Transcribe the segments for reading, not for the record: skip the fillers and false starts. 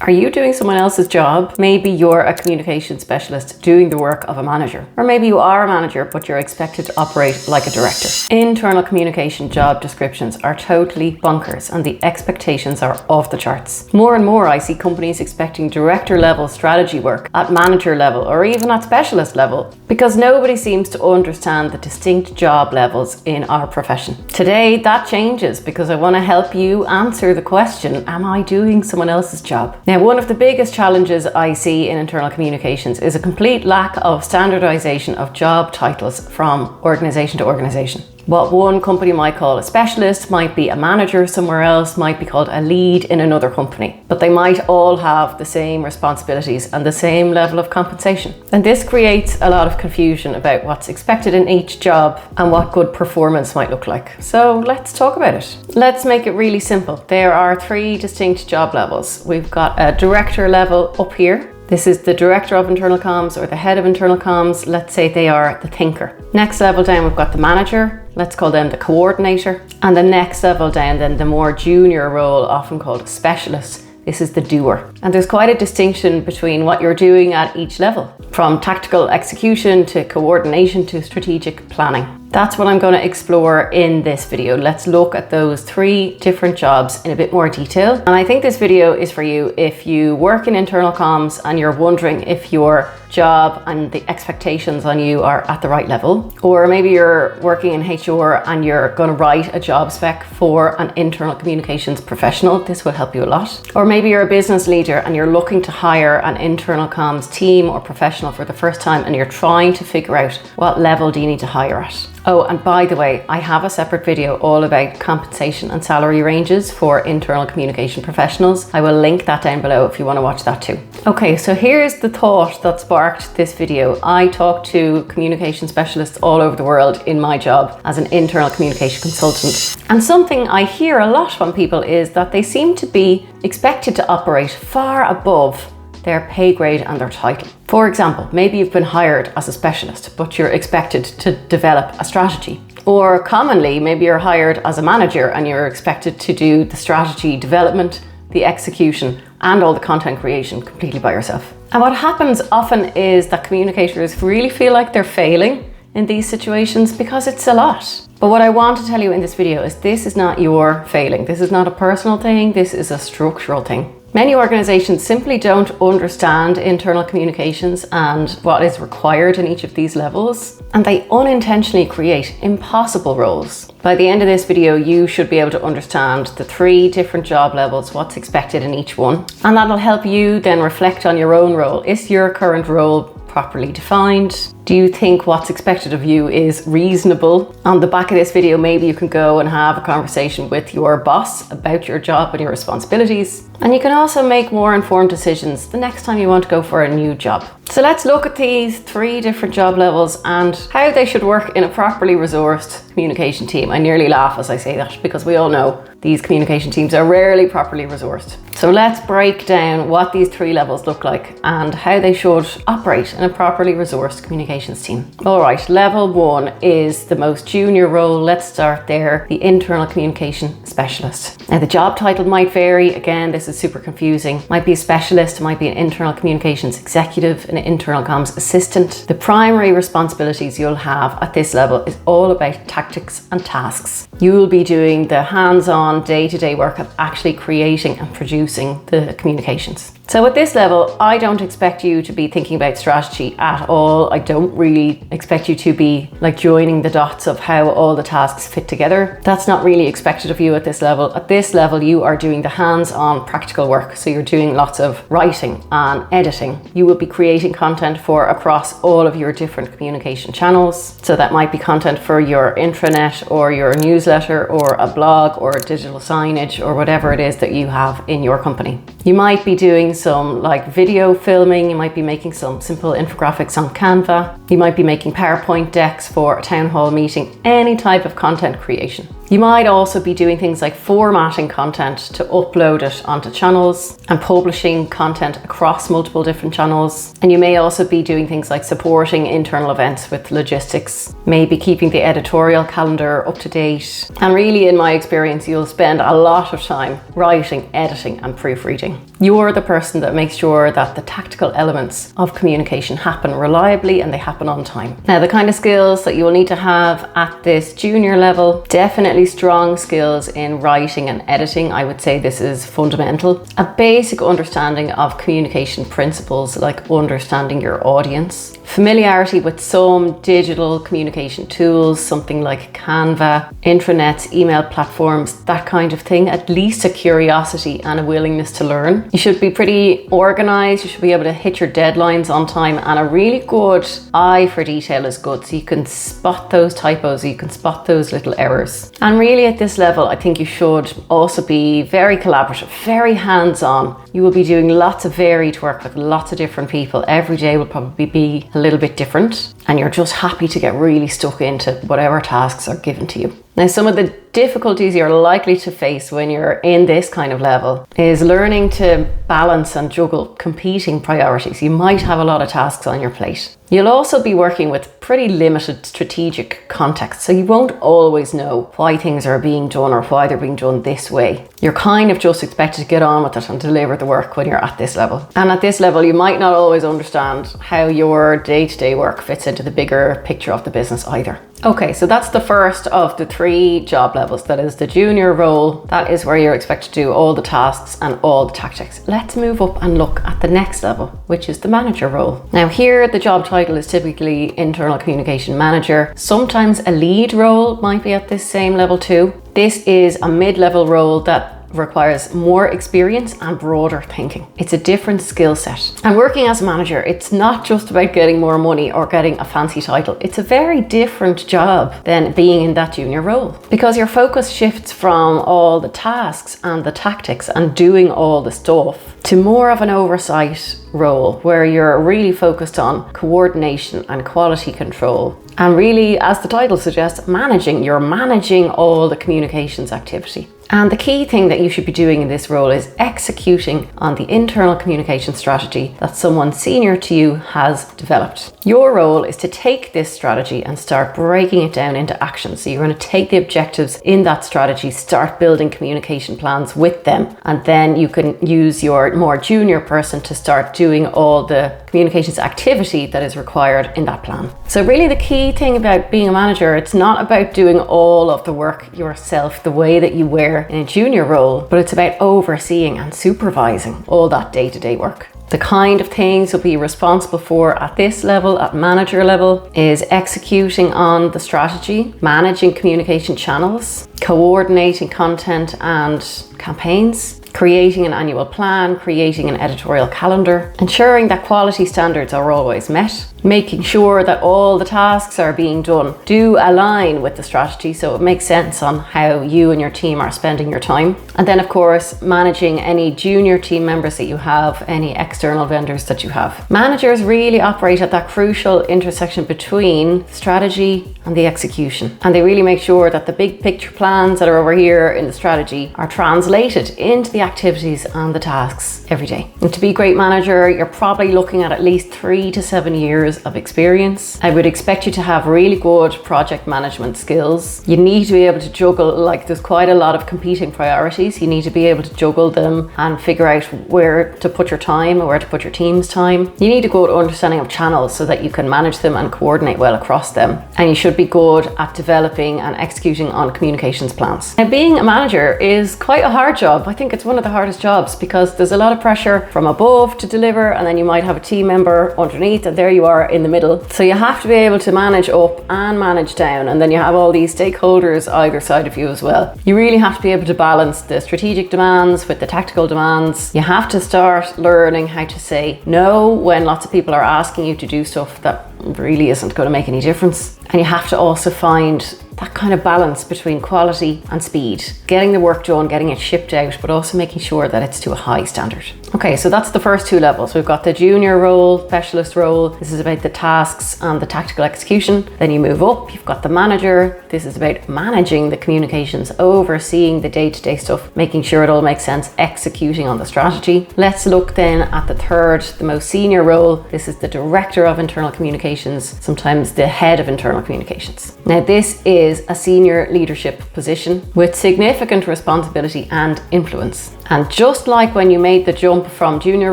Are you doing someone else's job? Maybe you're a communication specialist doing the work of a manager. Or maybe you are a manager, but you're expected to operate like a director. Internal communication job descriptions are totally bonkers and the expectations are off the charts. More and more I see companies expecting director level strategy work at manager level or even at specialist level because nobody seems to understand the distinct job levels in our profession. Today that changes because I want to help you answer the question, am I doing someone else's job? Now, one of the biggest challenges I see in internal communications is a complete lack of standardization of job titles from organization to organization. What one company might call a specialist might be a manager somewhere else, might be called a lead in another company, but they might all have the same responsibilities and the same level of compensation. And this creates a lot of confusion about what's expected in each job and what good performance might look like. So let's talk about it. Let's make it really simple. There are 3 distinct job levels. We've got a director level up here. This is the director of internal comms or the head of internal comms. Let's say they are the thinker. Next level down, we've got the manager. Let's call them the coordinator. And the next level down, then the more junior role, often called a specialist. This is the doer. And there's quite a distinction between what you're doing at each level, from tactical execution to coordination to strategic planning. That's what I'm going to explore in this video. Let's look at those 3 different jobs in a bit more detail. And I think this video is for you if you work in internal comms and you're wondering if your job and the expectations on you are at the right level. Or maybe you're working in HR and you're going to write a job spec for an internal communications professional. This will help you a lot. Or maybe you're a business leader and you're looking to hire an internal comms team or professional for the first time and you're trying to figure out what level do you need to hire at. Oh, and by the way, I have a separate video all about compensation and salary ranges for internal communication professionals. I will link that down below if you want to watch that too. Okay, so here's the thought that sparked this video. I talk to communication specialists all over the world in my job as an internal communication consultant. And something I hear a lot from people is that they seem to be expected to operate far above their pay grade and their title. For example, maybe you've been hired as a specialist, but you're expected to develop a strategy. Or commonly, maybe you're hired as a manager and you're expected to do the strategy development, the execution, and all the content creation completely by yourself. And what happens often is that communicators really feel like they're failing in these situations because it's a lot. But what I want to tell you in this video is this is not your failing. This is not a personal thing. This is a structural thing. Many organizations simply don't understand internal communications and what is required in each of these levels, and they unintentionally create impossible roles. By the end of this video, you should be able to understand the 3 different job levels, what's expected in each one, and that'll help you then reflect on your own role. Is your current role properly defined? Do you think what's expected of you is reasonable? On the back of this video, maybe you can go and have a conversation with your boss about your job and your responsibilities. And you can also make more informed decisions the next time you want to go for a new job. So let's look at these 3 different job levels and how they should work in a properly resourced communication team. I nearly laugh as I say that because we all know these communication teams are rarely properly resourced. So let's break down what these 3 levels look like and how they should operate in a properly resourced communications team. All right, level 1 is the most junior role. Let's start there, the internal communication specialist. Now the job title might vary. Again, this is super confusing. Might be a specialist, might be an internal communications executive, an internal comms assistant. The primary responsibilities you'll have at this level is all about tactics and tasks. You will be doing the hands-on day-to-day work of actually creating and producing the communications. So at this level, I don't expect you to be thinking about strategy at all. I don't really expect you to be like joining the dots of how all the tasks fit together. That's not really expected of you at this level. At this level, you are doing the hands-on practical work. So you're doing lots of writing and editing. You will be creating content for across all of your different communication channels. So that might be content for your intranet or your newsletter or a blog or digital signage or whatever it is that you have in your company. You might be doing some like video filming, you might be making some simple infographics on Canva, you might be making PowerPoint decks for a town hall meeting, any type of content creation. You might also be doing things like formatting content to upload it onto channels and publishing content across multiple different channels. And you may also be doing things like supporting internal events with logistics, maybe keeping the editorial calendar up to date. And really, in my experience, you'll spend a lot of time writing, editing, and proofreading. You're the person that makes sure that the tactical elements of communication happen reliably and they happen on time. Now, the kind of skills that you will need to have at this junior level, definitely strong skills in writing and editing. I would say this is fundamental. A basic understanding of communication principles, like understanding your audience. Familiarity with some digital communication tools, something like Canva, intranets, email platforms, that kind of thing. At least a curiosity and a willingness to learn. You should be pretty organized. You should be able to hit your deadlines on time, and a really good eye for detail is good. So you can spot those typos, you can spot those little errors. And really at this level, I think you should also be very collaborative, very hands-on. You will be doing lots of varied work with lots of different people. Every day will probably be a little bit different, and you're just happy to get really stuck into whatever tasks are given to you. Now, some of the difficulties you're likely to face when you're in this kind of level is learning to balance and juggle competing priorities. You might have a lot of tasks on your plate. You'll also be working with pretty limited strategic context, so you won't always know why things are being done or why they're being done this way. You're kind of just expected to get on with it and deliver the work when you're at this level. And at this level, you might not always understand how your day-to-day work fits into the bigger picture of the business either. Okay, so that's the first of the 3 job levels. That is the junior role. That is where you're expected to do all the tasks and all the tactics. Let's move up and look at the next level, which is the manager role. Now here, the job title is typically internal communication manager. Sometimes a lead role might be at this same level too. This is a mid-level role that requires more experience and broader thinking. It's a different skill set. And working as a manager, it's not just about getting more money or getting a fancy title. It's a very different job than being in that junior role, because your focus shifts from all the tasks and the tactics and doing all the stuff to more of an oversight role where you're really focused on coordination and quality control. And really, as the title suggests, you're managing all the communications activity. And the key thing that you should be doing in this role is executing on the internal communication strategy that someone senior to you has developed. Your role is to take this strategy and start breaking it down into action. So you're going to take the objectives in that strategy, start building communication plans with them, and then you can use your more junior person to start doing all the communications activity that is required in that plan. So really the key thing about being a manager, it's not about doing all of the work yourself the way that you were in a junior role, but it's about overseeing and supervising all that day-to-day work. The kind of things you'll be responsible for at this level, at manager level, is executing on the strategy, managing communication channels, coordinating content and campaigns, creating an annual plan, creating an editorial calendar, ensuring that quality standards are always met, making sure that all the tasks are being done do align with the strategy so it makes sense on how you and your team are spending your time. And then of course, managing any junior team members that you have, any external vendors that you have. Managers really operate at that crucial intersection between strategy and the execution. And they really make sure that the big picture plans that are over here in the strategy are translated into the activities and the tasks every day. And to be a great manager, you're probably looking at least 3 to 7 years of experience. I would expect you to have really good project management skills. You need to be able to juggle, like there's quite a lot of competing priorities. You need to be able to juggle them and figure out where to put your time or where to put your team's time. You need a good understanding of channels so that you can manage them and coordinate well across them. And you should be good at developing and executing on communications plans. Now, being a manager is quite a hard job. I think it's one of the hardest jobs because there's a lot of pressure from above to deliver, and then you might have a team member underneath, and there you are in the middle. So you have to be able to manage up and manage down, and then you have all these stakeholders either side of you as well. You really have to be able to balance the strategic demands with the tactical demands. You have to start learning how to say no when lots of people are asking you to do stuff that really isn't going to make any difference. And you have to also find that kind of balance between quality and speed, getting the work done, getting it shipped out, but also making sure that it's to a high standard. Okay, so that's the first two levels. We've got the junior role, specialist role. This is about the tasks and the tactical execution. Then you move up, you've got the manager. This is about managing the communications, overseeing the day-to-day stuff, making sure it all makes sense, executing on the strategy. Let's look then at the third, the most senior role. This is the director of internal communications, sometimes the head of internal communications. Now, this is a senior leadership position with significant responsibility and influence. And just like when you made the jump from junior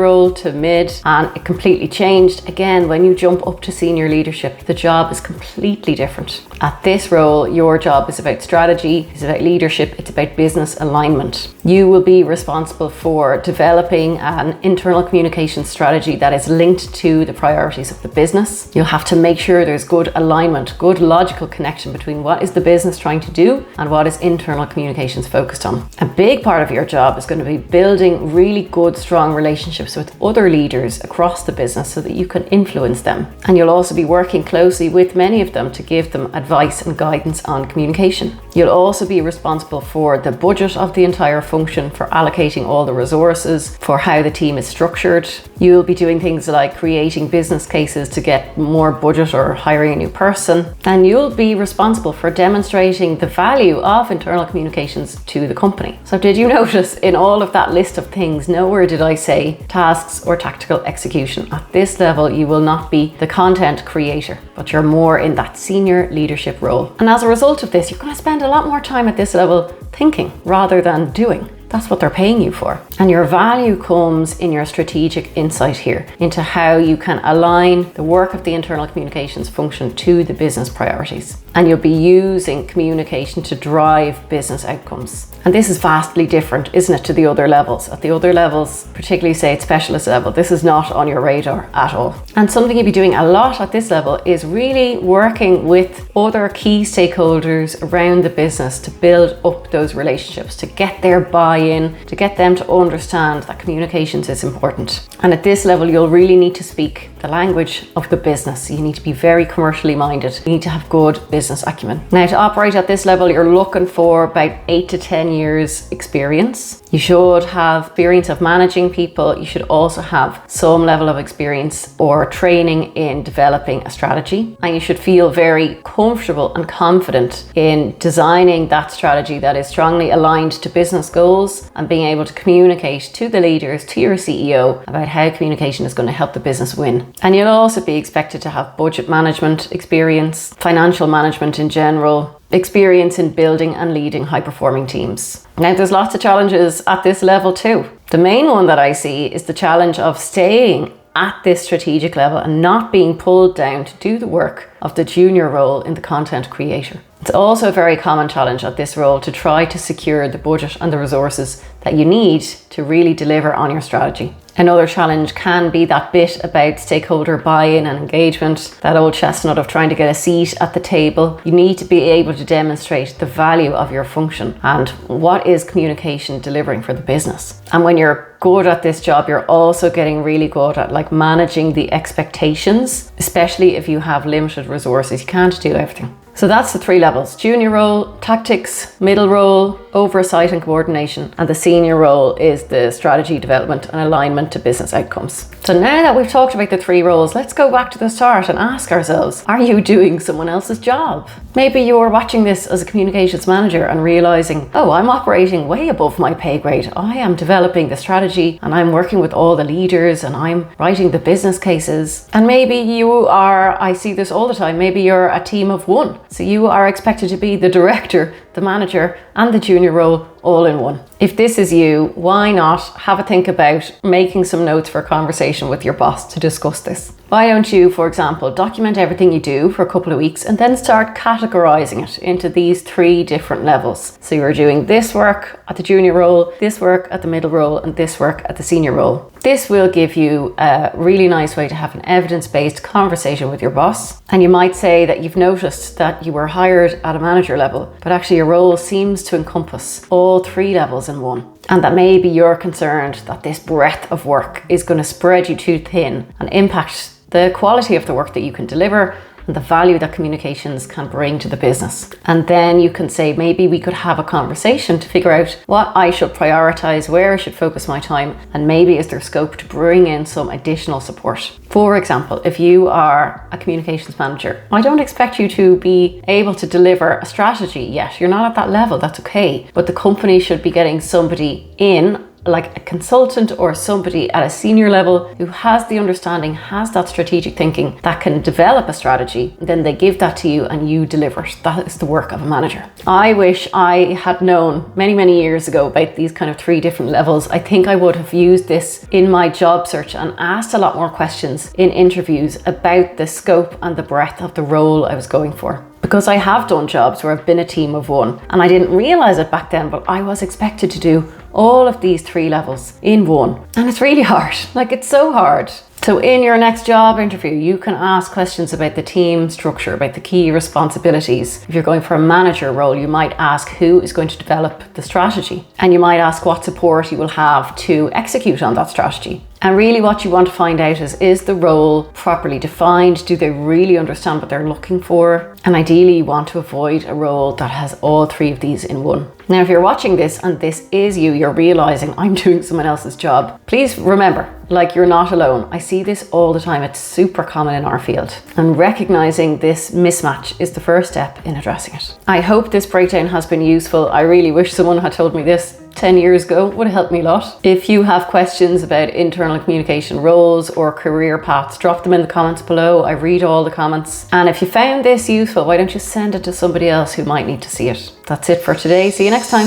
role to mid and it completely changed, again, when you jump up to senior leadership, the job is completely different. At this role, your job is about strategy, it's about leadership, it's about business alignment. You will be responsible for developing an internal communication strategy that is linked to the priorities of the business. You'll have to make sure there's good alignment, good logical connection between what is the business trying to do and what is internal communications focused on. A big part of your job is going to be building really good, strong relationships with other leaders across the business so that you can influence them. And you'll also be working closely with many of them to give them advice and guidance on communication. You'll also be responsible for the budget of the entire function, for allocating all the resources, for how the team is structured. You'll be doing things like creating business cases to get more budget or hiring a new person. And you'll be responsible for demonstrating the value of internal communications to the company. So did you notice in all of that list of things, nowhere did I say tasks or tactical execution? At this level, you will not be the content creator, but you're more in that senior leadership role. And as a result of this, you're going to spend a lot more time at this level thinking rather than doing. That's what they're paying you for. And your value comes in your strategic insight here into how you can align the work of the internal communications function to the business priorities. And you'll be using communication to drive business outcomes. And this is vastly different, isn't it, to the other levels? At the other levels, particularly say at specialist level, this is not on your radar at all. And something you'll be doing a lot at this level is really working with other key stakeholders around the business to build up those relationships, to get their buy-in, to get them to understand that communications is important. And at this level, you'll really need to speak the language of the business. You need to be very commercially minded. You need to have good business acumen. Now, to operate at this level, you're looking for about 8 to 10 years experience. You should have experience of managing people. You should also have some level of experience or training in developing a strategy. And you should feel very comfortable and confident in designing that strategy that is strongly aligned to business goals and being able to communicate to the leaders, to your CEO, about how communication is going to help the business win. And you'll also be expected to have budget management experience, financial management in general, experience in building and leading high-performing teams. Now, there's lots of challenges at this level too. The main one that I see is the challenge of staying at this strategic level and not being pulled down to do the work of the junior role in the content creator. It's also a very common challenge at this role to try to secure the budget and the resources that you need to really deliver on your strategy. Another challenge can be that bit about stakeholder buy-in and engagement, that old chestnut of trying to get a seat at the table. You need to be able to demonstrate the value of your function and what is communication delivering for the business. And when you're good at this job, you're also getting really good at managing the expectations, especially if you have limited resources. You can't do everything. So that's the 3 levels: junior role, tactics; middle role, oversight and coordination; and the senior role is the strategy development and alignment to business outcomes. So now that we've talked about the 3 roles, let's go back to the start and ask ourselves, are you doing someone else's job? Maybe you're watching this as a communications manager and realizing, oh, I'm operating way above my pay grade. I am developing the strategy and I'm working with all the leaders and I'm writing the business cases. And maybe you are, I see this all the time, maybe you're a team of 1. So you are expected to be the director, the manager, and the junior role all in one. If this is you, why not have a think about making some notes for a conversation with your boss to discuss this? Why don't you, for example, document everything you do for a couple of weeks and then start categorizing it into these 3 different levels. So you're doing this work at the junior role, this work at the middle role, and this work at the senior role. This will give you a really nice way to have an evidence-based conversation with your boss. And you might say that you've noticed that you were hired at a manager level, but actually your role seems to encompass all 3 levels in one. And that maybe you're concerned that this breadth of work is going to spread you too thin and impact the quality of the work that you can deliver and the value that communications can bring to the business. And then you can say, maybe we could have a conversation to figure out what I should prioritize, where I should focus my time, and maybe is there scope to bring in some additional support. For example, if you are a communications manager, I don't expect you to be able to deliver a strategy yet. You're not at that level, that's okay. But the company should be getting somebody in, like a consultant or somebody at a senior level who has the understanding, has that strategic thinking, that can develop a strategy. Then they give that to you and you deliver it. That is the work of a manager. I wish I had known many years ago about these kind of 3 different levels. I think I would have used this in my job search and asked a lot more questions in interviews about the scope and the breadth of the role I was going for. Because I have done jobs where I've been a team of 1 and I didn't realize it back then, but I was expected to do all of these 3 levels in 1. And it's really hard. Like, it's so hard. So in your next job interview, you can ask questions about the team structure, about the key responsibilities. If you're going for a manager role, you might ask who is going to develop the strategy. And you might ask what support you will have to execute on that strategy. And really what you want to find out is the role properly defined? Do they really understand what they're looking for? And ideally you want to avoid a role that has all 3 of these in 1. Now, if you're watching this and this is you're realizing I'm doing someone else's job, please remember, like, you're not alone. I see this all the time. It's super common in our field. And recognizing this mismatch is the first step in addressing it. I hope this breakdown has been useful. I really wish someone had told me this 10 years ago. It would have helped me a lot. If you have questions about internal communication roles or career paths, drop them in the comments below. I read all the comments. And if you found this useful, why don't you send it to somebody else who might need to see it? That's it for today. See you next time.